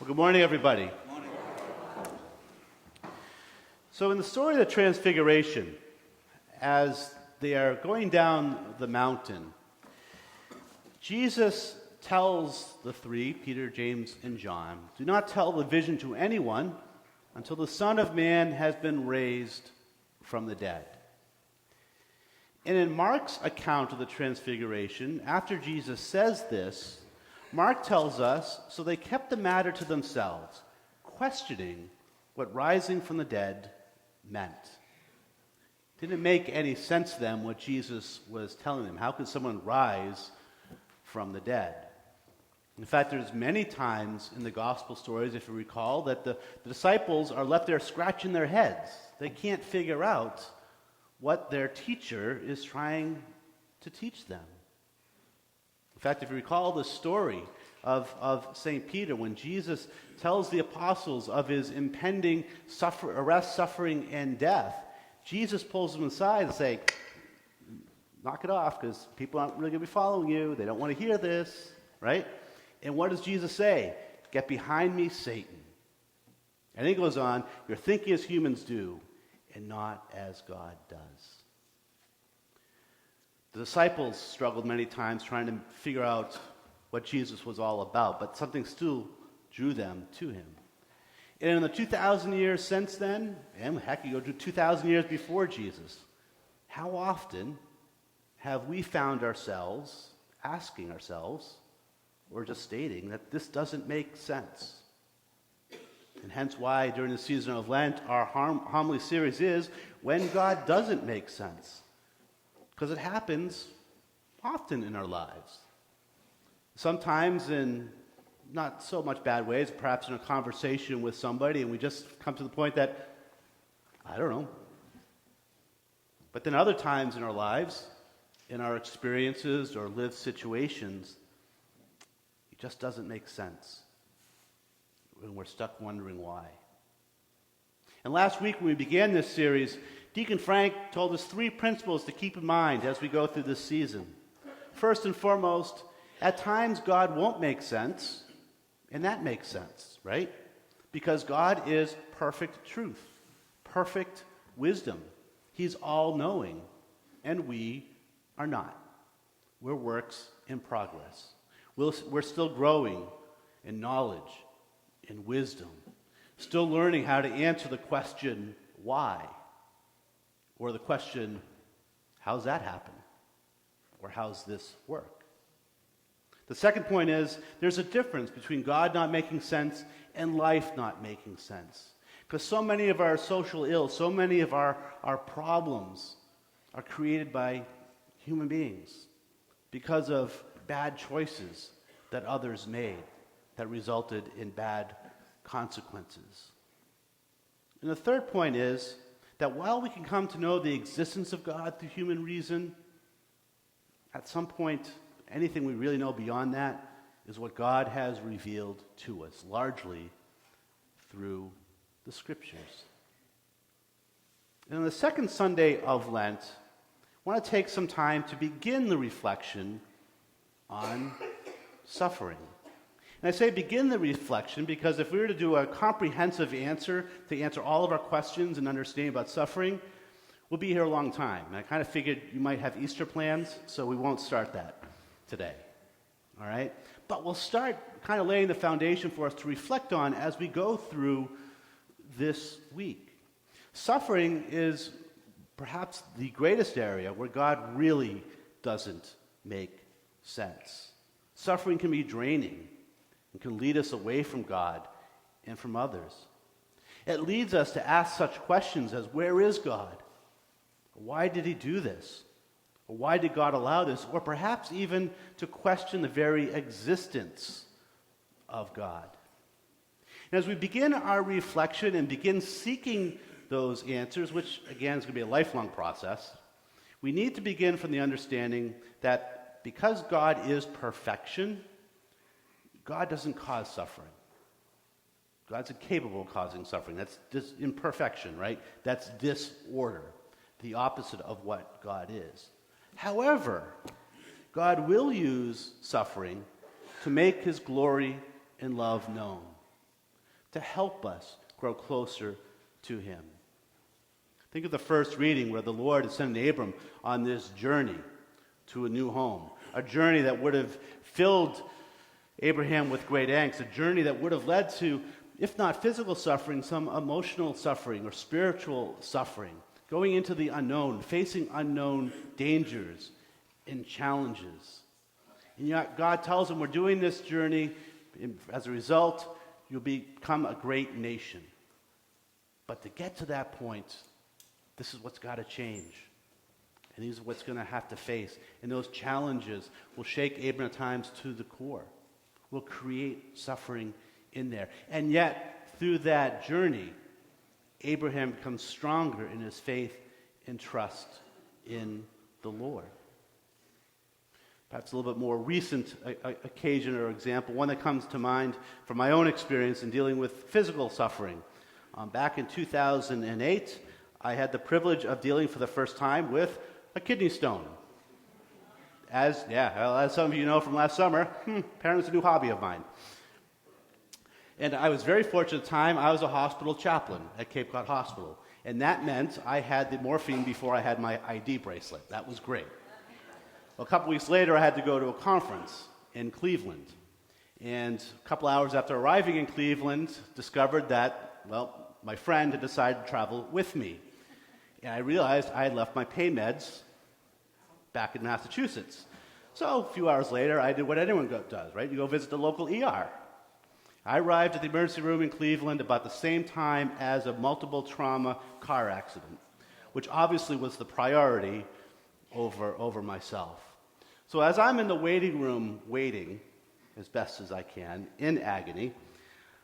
Good morning, everybody. Good morning. So in the story of the Transfiguration, as they are going down the mountain, Jesus tells the three, Peter, James, and John, do not tell the vision to anyone until the Son of Man has been raised from the dead. And in Mark's account of the Transfiguration, after Jesus says this, Mark tells us, so they kept the matter to themselves, questioning what rising from the dead meant. Didn't make any sense to them what Jesus was telling them. How could someone rise from the dead? In fact, there's many times in the gospel stories, if you recall, that the disciples are left there scratching their heads. They can't figure out what their teacher is trying to teach them. In fact, if you recall the story of St. Peter, when Jesus tells the apostles of his impending arrest, suffering, and death, Jesus pulls them aside and says, knock it off, because people aren't really going to be following you. They don't want to hear this, right? And what does Jesus say? Get behind me, Satan. And he goes on, you're thinking as humans do, and not as God does. The disciples struggled many times trying to figure out what Jesus was all about, but something still drew them to him. And in the 2,000 years since then, and heck, you go to 2,000 years before Jesus, how often have we found ourselves asking ourselves, or just stating, that this doesn't make sense? And hence why during the season of Lent, our homily series is When God Doesn't Make Sense. Because it happens often in our lives. Sometimes in not so much bad ways, perhaps in a conversation with somebody, and we just come to the point that, I don't know. But then other times in our lives, in our experiences or lived situations, it just doesn't make sense. And we're stuck wondering why. And last week when we began this series, Deacon Frank told us 3 principles to keep in mind as we go through this season. First and foremost, at times God won't make sense, and that makes sense, right? Because God is perfect truth, perfect wisdom. He's all-knowing, and we are not. We're works in progress. We're still growing in knowledge, in wisdom, still learning how to answer the question, why? Or the question, how's that happen? Or how's this work? The second point is, there's a difference between God not making sense and life not making sense. Because so many of our social ills, so many of our problems are created by human beings because of bad choices that others made that resulted in bad consequences. And the third point is that while we can come to know the existence of God through human reason, at some point, anything we really know beyond that is what God has revealed to us, largely through the Scriptures. And on the second Sunday of Lent, I want to take some time to begin the reflection on suffering. And I say begin the reflection because if we were to do a comprehensive answer to answer all of our questions and understanding about suffering, we'll be here a long time. And I kind of figured you might have Easter plans, so we won't start that today. All right? But we'll start kind of laying the foundation for us to reflect on as we go through this week. Suffering is perhaps the greatest area where God really doesn't make sense. Suffering can be draining and can lead us away from God and from others. It leads us to ask such questions as, where is God? Why did he do this? Or why did God allow this? Or perhaps even to question the very existence of God. And as we begin our reflection and begin seeking those answers, which again is going to be a lifelong process, we need to begin from the understanding that because God is perfection, God doesn't cause suffering. God's incapable of causing suffering. That's imperfection, right? That's disorder, the opposite of what God is. However, God will use suffering to make his glory and love known. to help us grow closer to him. Think of the first reading where the Lord is sending Abram on this journey to a new home, a journey that would have filled Abraham with great angst, a journey that would have led to, if not physical suffering, some emotional suffering or spiritual suffering, going into the unknown, facing unknown dangers and challenges. And yet God tells him, we're doing this journey. As a result, you'll become a great nation. But to get to that point, this is what's got to change. And these are what's going to have to face. And those challenges will shake Abraham at times to the core, will create suffering in there. And yet, through that journey, Abraham becomes stronger in his faith and trust in the Lord. Perhaps a little bit more recent occasion or example, one that comes to mind from my own experience in dealing with physical suffering. Back in 2008, I had the privilege of dealing for the first time with a kidney stone. As some of you know from last summer, apparently it's a new hobby of mine. And I was very fortunate at the time, I was a hospital chaplain at Cape Cod Hospital. And that meant I had the morphine before I had my ID bracelet. That was great. Well, a couple weeks later, I had to go to a conference in Cleveland. And a couple hours after arriving in Cleveland, discovered that, my friend had decided to travel with me. And I realized I had left my pain meds back in Massachusetts. So a few hours later, I did what anyone does, right? You go visit the local ER. I arrived at the emergency room in Cleveland about the same time as a multiple trauma car accident, which obviously was the priority over myself. So as I'm in the waiting room waiting, as best as I can, in agony,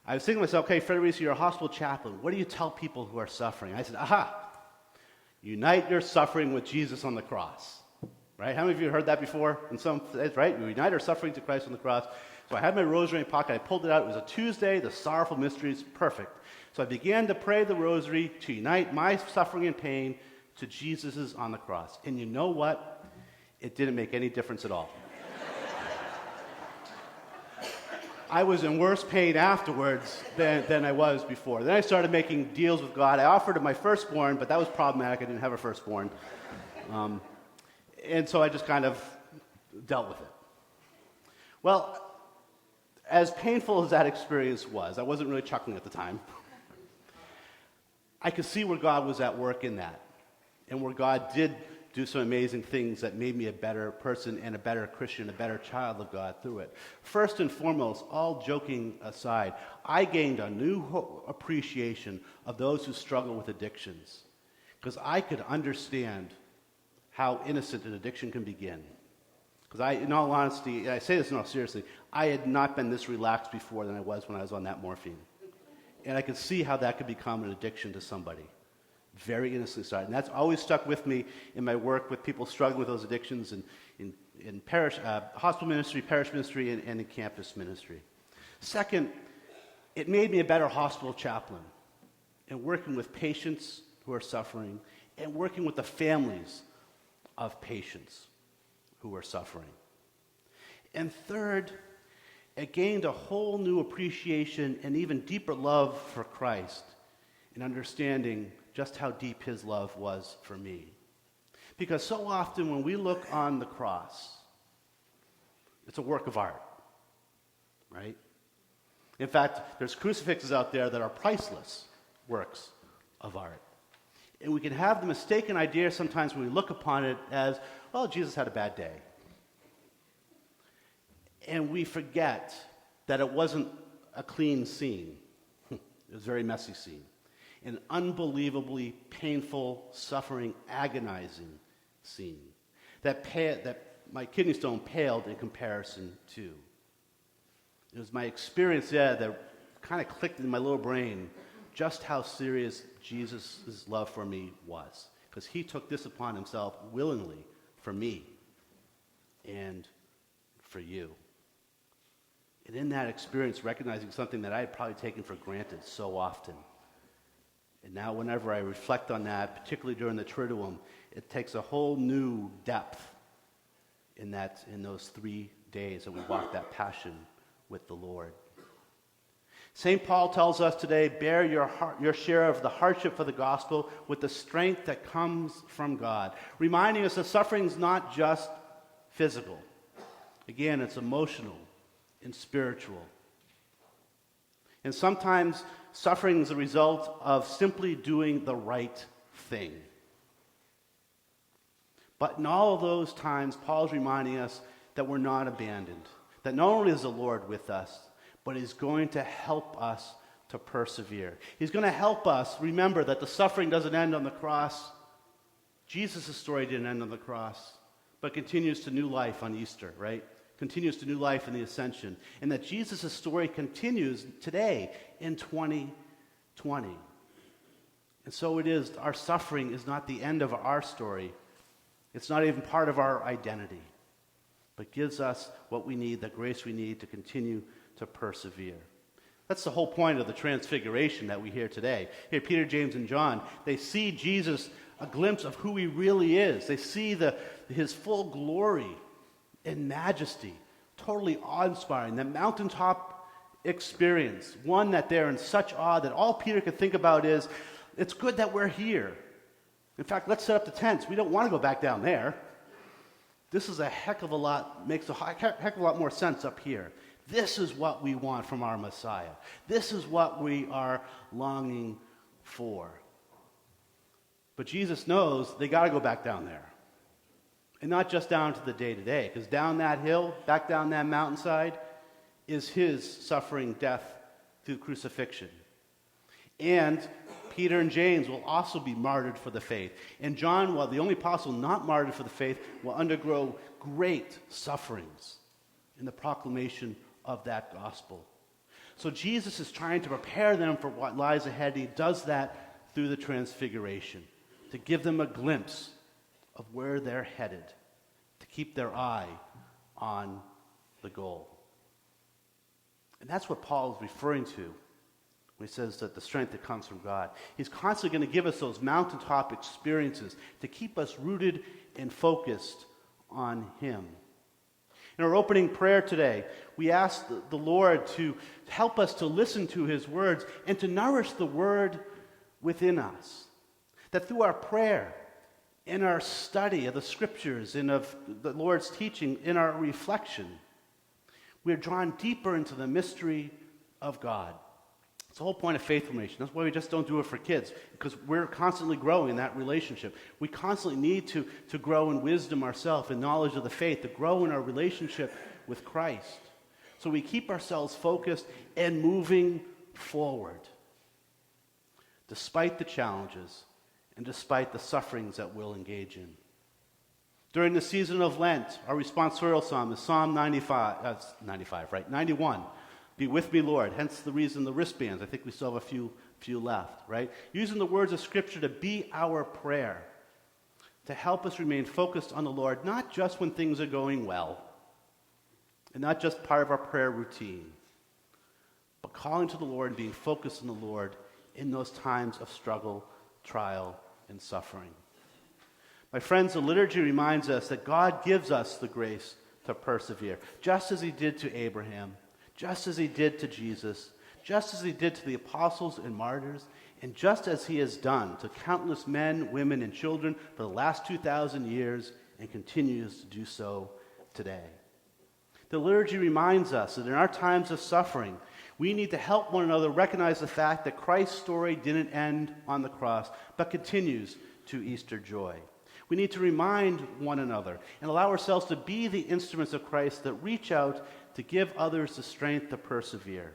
I was thinking to myself, okay, Fred Reese, you're a hospital chaplain. What do you tell people who are suffering? I said, unite your suffering with Jesus on the cross. Right? How many of you heard that before? In some, right? We unite our suffering to Christ on the cross. So I had my rosary in my pocket. I pulled it out. It was a Tuesday, the sorrowful mysteries, perfect. So I began to pray the rosary to unite my suffering and pain to Jesus's on the cross. And you know what? It didn't make any difference at all. I was in worse pain afterwards than I was before. Then I started making deals with God. I offered him my firstborn, but that was problematic. I didn't have a firstborn. And so I just kind of dealt with it. Well, as painful as that experience was, I wasn't really chuckling at the time. I could see where God was at work in that, and where God did do some amazing things that made me a better person and a better Christian, a better child of God through it. First and foremost, all joking aside, I gained a new appreciation of those who struggle with addictions, because I could understand how innocent an addiction can begin. Because in all honesty, I say this in all seriously, I had not been this relaxed before than I was when I was on that morphine. And I could see how that could become an addiction to somebody. Very innocently started. And that's always stuck with me in my work with people struggling with those addictions in parish, hospital ministry, parish ministry, and in campus ministry. Second, it made me a better hospital chaplain in working with patients who are suffering and working with the families of patients who are suffering. And third, it gained a whole new appreciation and even deeper love for Christ and understanding just how deep his love was for me. Because so often when we look on the cross, it's a work of art, right? In fact, there's crucifixes out there that are priceless works of art. And we can have the mistaken idea sometimes when we look upon it as, well, Jesus had a bad day. And we forget that it wasn't a clean scene. It was a very messy scene. An unbelievably painful, suffering, agonizing scene that my kidney stone paled in comparison to. It was my experience there that kind of clicked in my little brain just how serious Jesus' love for me was. Because he took this upon himself willingly for me and for you. And in that experience, recognizing something that I had probably taken for granted so often. And now whenever I reflect on that, particularly during the Triduum, it takes a whole new depth in those 3 days that we walk that passion with the Lord. St. Paul tells us today, bear your share of the hardship for the gospel with the strength that comes from God, reminding us that suffering is not just physical. Again, it's emotional and spiritual. And sometimes suffering is a result of simply doing the right thing. But in all of those times, Paul's reminding us that we're not abandoned, that not only is the Lord with us, but He's going to help us to persevere. He's going to help us remember that the suffering doesn't end on the cross. Jesus' story didn't end on the cross, but continues to new life on Easter, right? Continues to new life in the ascension. And that Jesus' story continues today in 2020. And so it is, our suffering is not the end of our story. It's not even part of our identity, but gives us what we need, the grace we need to continue to persevere. That's the whole point of the transfiguration that we hear today. Here, Peter, James, and John, they see Jesus, a glimpse of who He really is. They see His full glory and majesty, totally awe-inspiring, the mountaintop experience, one that they're in such awe that all Peter could think about is, it's good that we're here. In fact, let's set up the tents. We don't want to go back down there. This is makes a heck of a lot more sense up here. This is what we want from our Messiah. This is what we are longing for. But Jesus knows they got to go back down there. And not just down to the day-to-day, because down that hill, back down that mountainside, is His suffering, death through crucifixion. And Peter and James will also be martyred for the faith. And John, while the only apostle not martyred for the faith, will undergo great sufferings in the proclamation of that gospel. So Jesus is trying to prepare them for what lies ahead. He does that through the transfiguration, to give them a glimpse of where they're headed, to keep their eye on the goal. And that's what Paul is referring to when he says that the strength that comes from God. He's constantly going to give us those mountaintop experiences to keep us rooted and focused on Him. In our opening prayer today, we ask the Lord to help us to listen to His words and to nourish the Word within us. That through our prayer, in our study of the Scriptures and of the Lord's teaching, in our reflection, we are drawn deeper into the mystery of God. It's the whole point of faith formation. That's why we just don't do it for kids, because we're constantly growing in that relationship. We constantly need to grow in wisdom ourselves, in knowledge of the faith, to grow in our relationship with Christ. So we keep ourselves focused and moving forward, despite the challenges and despite the sufferings that we'll engage in. During the season of Lent, our responsorial psalm is Psalm 91. Be with me, Lord. Hence the reason the wristbands. I think we still have a few left, right? Using the words of Scripture to be our prayer, to help us remain focused on the Lord, not just when things are going well, and not just part of our prayer routine, but calling to the Lord and being focused on the Lord in those times of struggle, trial, and suffering. My friends, the liturgy reminds us that God gives us the grace to persevere, just as He did to Abraham, just as He did to Jesus, just as He did to the apostles and martyrs, and just as He has done to countless men, women, and children for the last 2,000 years and continues to do so today. The liturgy reminds us that in our times of suffering, we need to help one another recognize the fact that Christ's story didn't end on the cross, but continues to Easter joy. We need to remind one another and allow ourselves to be the instruments of Christ that reach out to give others the strength to persevere.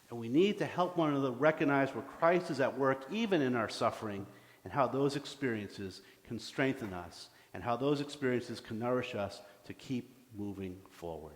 And we need to help one another recognize where Christ is at work even in our suffering, and how those experiences can strengthen us, and how those experiences can nourish us to keep moving forward.